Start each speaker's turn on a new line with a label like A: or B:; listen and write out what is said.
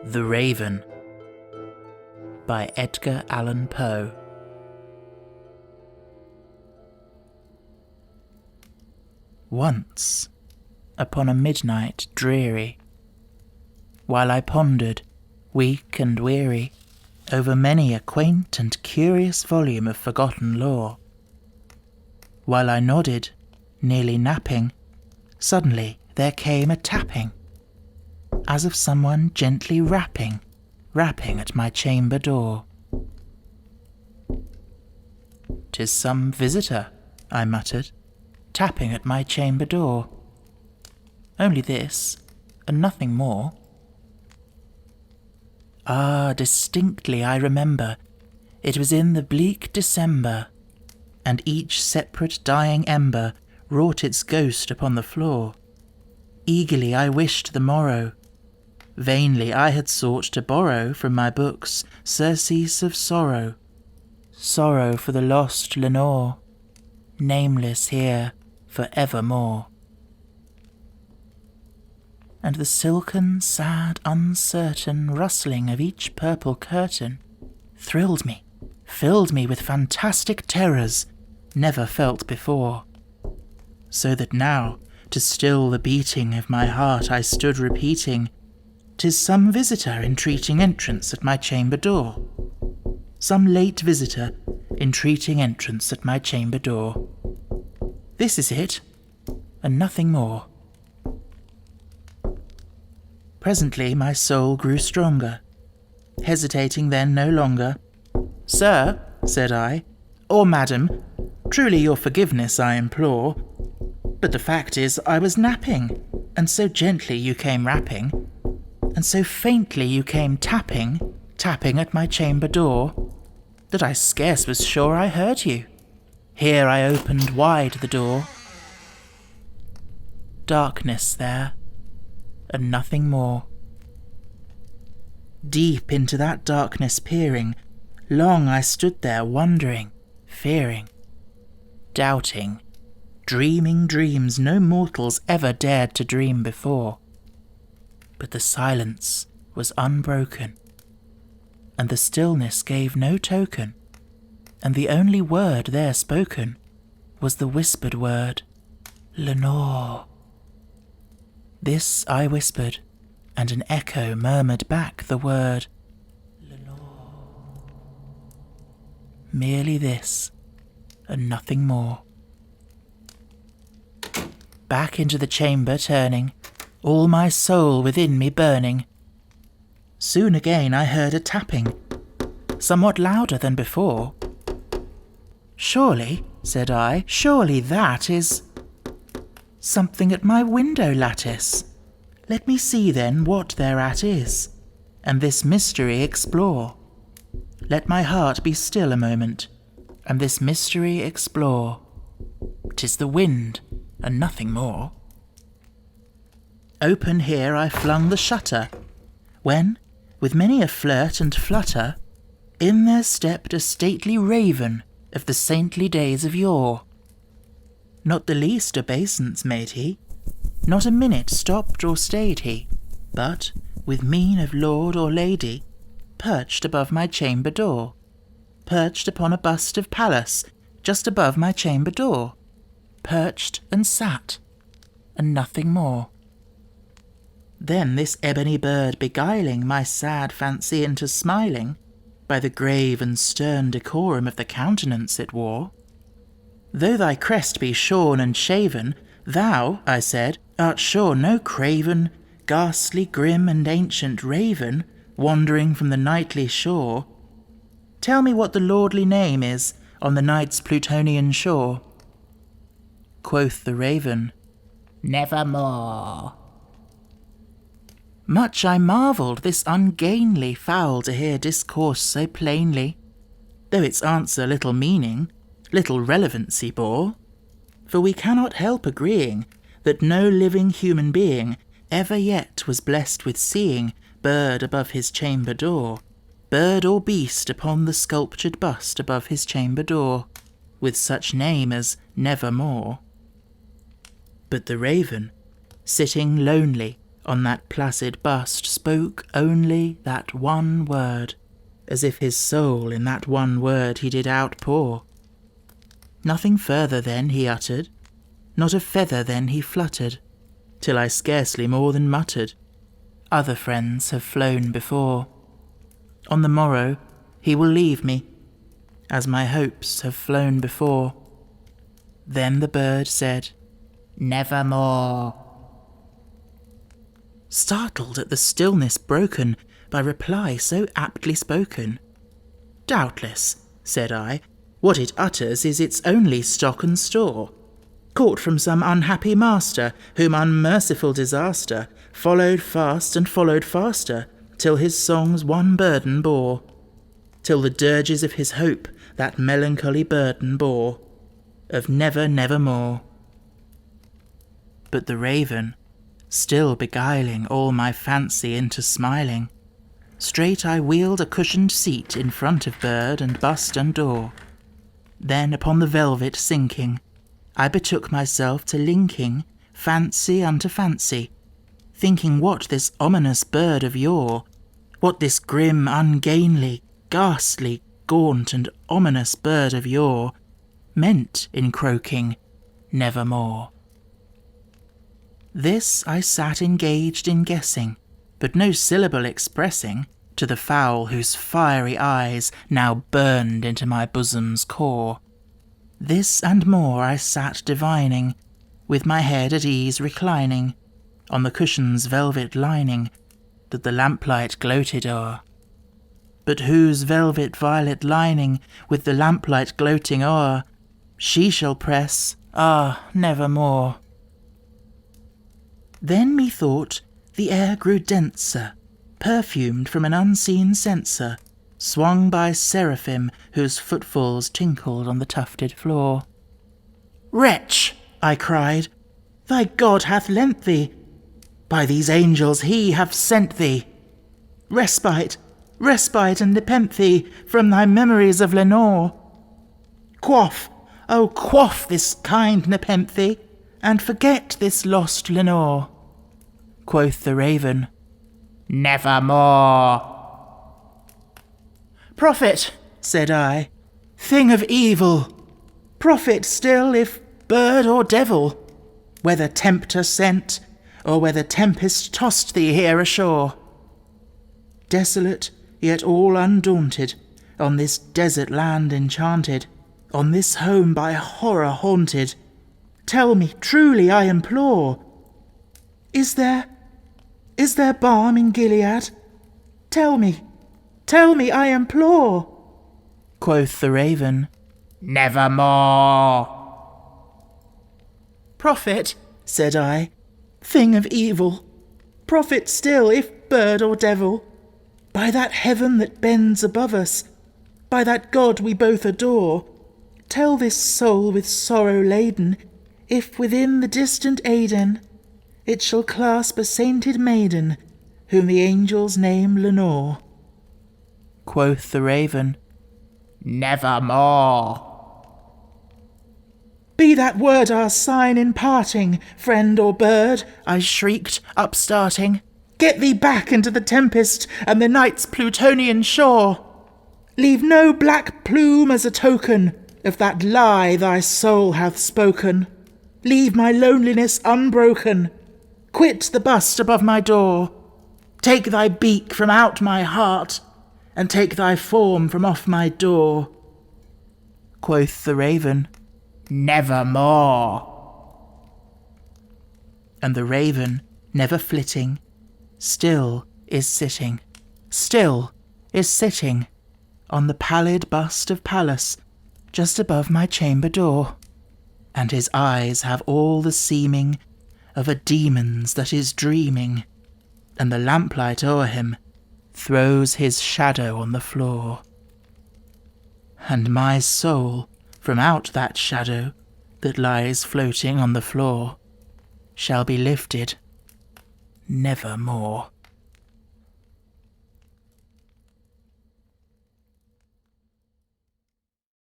A: The Raven by Edgar Allan Poe. Once, upon a midnight dreary, while I pondered, weak and weary, over many a quaint and curious volume of forgotten lore, while I nodded, nearly napping, suddenly there came a tapping, as of someone gently rapping at my chamber door. "'Tis some visitor," I muttered, "tapping at my chamber door. Only this, and nothing more." Ah, distinctly I remember, it was in the bleak December, and each separate dying ember wrought its ghost upon the floor. Eagerly I wished the morrow. Vainly I had sought to borrow from my books surcease of sorrow, sorrow for the lost Lenore, nameless here for evermore. And the silken, sad, uncertain rustling of each purple curtain thrilled me, filled me with fantastic terrors never felt before, so that now, to still the beating of my heart, I stood repeating, "'Tis some visitor entreating entrance at my chamber door. Some late visitor entreating entrance at my chamber door. This is it, and nothing more." Presently my soul grew stronger, hesitating then no longer. "Sir," said I, "or madam, truly your forgiveness I implore, but the fact is I was napping, and so gently you came rapping, and so faintly you came tapping at my chamber door, that I scarce was sure I heard you. Here I opened wide the door. Darkness there, and nothing more. Deep into that darkness peering, long I stood there wondering, fearing, doubting, dreaming dreams no mortals ever dared to dream before. But the silence was unbroken, and the stillness gave no token, and the only word there spoken was the whispered word, "Lenore." This I whispered, and an echo murmured back the word, "Lenore." Merely this, and nothing more. Back into the chamber turning, all my soul within me burning. Soon again I heard a tapping, somewhat louder than before. "Surely," said I, "surely that is something at my window lattice. Let me see then what thereat is, and this mystery explore. Let my heart be still a moment, and this mystery explore. 'Tis the wind, and nothing more." Open here I flung the shutter, when, with many a flirt and flutter, in there stepped a stately raven of the saintly days of yore. Not the least obeisance made he, not a minute stopped or stayed he, but, with mien of lord or lady, perched above my chamber door, perched upon a bust of Pallas just above my chamber door, perched and sat, and nothing more. Then this ebony bird beguiling my sad fancy into smiling, by the grave and stern decorum of the countenance it wore. "Though thy crest be shorn and shaven, thou," I said, "art sure no craven, ghastly, grim, and ancient raven, wandering from the nightly shore. Tell me what the lordly name is on the night's Plutonian shore." Quoth the raven, "Nevermore." Much I marvelled this ungainly fowl to hear discourse so plainly, though its answer little meaning, little relevancy bore. For we cannot help agreeing that no living human being ever yet was blessed with seeing bird above his chamber door, bird or beast upon the sculptured bust above his chamber door, with such name as Nevermore. But the raven, sitting lonely, on that placid bust spoke only that one word, as if his soul in that one word he did outpour. Nothing further then he uttered, not a feather then he fluttered, till I scarcely more than muttered, "Other friends have flown before. On the morrow he will leave me, as my hopes have flown before." Then the bird said, "Nevermore." Startled at the stillness broken by reply so aptly spoken, "Doubtless," said I, "what it utters is its only stock and store, caught from some unhappy master, whom unmerciful disaster followed fast and followed faster, till his songs one burden bore, till the dirges of his hope that melancholy burden bore, of never, nevermore." But the raven, still beguiling all my fancy into smiling, straight I wheeled a cushioned seat in front of bird and bust and door. Then upon the velvet sinking, I betook myself to linking fancy unto fancy, thinking what this ominous bird of yore, what this grim, ungainly, ghastly, gaunt and ominous bird of yore meant in croaking "Nevermore." This I sat engaged in guessing, but no syllable expressing to the fowl whose fiery eyes now burned into my bosom's core. This and more I sat divining, with my head at ease reclining on the cushion's velvet lining that the lamplight gloated o'er. But whose velvet violet lining with the lamplight gloating o'er she shall press, nevermore. Then methought the air grew denser, perfumed from an unseen censer, swung by seraphim whose footfalls tinkled on the tufted floor. "Wretch," I cried, "thy God hath lent thee, by these angels he hath sent thee, respite, respite and nepenthe from thy memories of Lenore. Quaff, oh quaff this kind nepenthe, and forget this lost Lenore." Quoth the raven, "Nevermore." "Prophet," said I, "thing of evil, prophet still if bird or devil, whether tempter sent, or whether tempest tossed thee here ashore. Desolate, yet all undaunted, on this desert land enchanted, on this home by horror haunted, tell me truly, I implore, is there balm in Gilead? Tell me, I implore." Quoth the raven, "Nevermore." "Prophet," said I, "thing of evil, prophet still if bird or devil, by that heaven that bends above us, by that God we both adore, tell this soul with sorrow laden, if within the distant Aidenn it shall clasp a sainted maiden, whom the angels name Lenore." Quoth the raven, "Nevermore." "Be that word our sign in parting, friend or bird," I shrieked, upstarting. "Get thee back into the tempest and the night's Plutonian shore. Leave no black plume as a token of that lie thy soul hath spoken. Leave my loneliness unbroken. Quit the bust above my door. Take thy beak from out my heart, and take thy form from off my door." Quoth the raven, "Nevermore." And the raven, never flitting, still is sitting on the pallid bust of Pallas, just above my chamber door, and his eyes have all the seeming of a demon's that is dreaming, and the lamplight o'er him throws his shadow on the floor. And my soul, from out that shadow that lies floating on the floor, shall be lifted nevermore.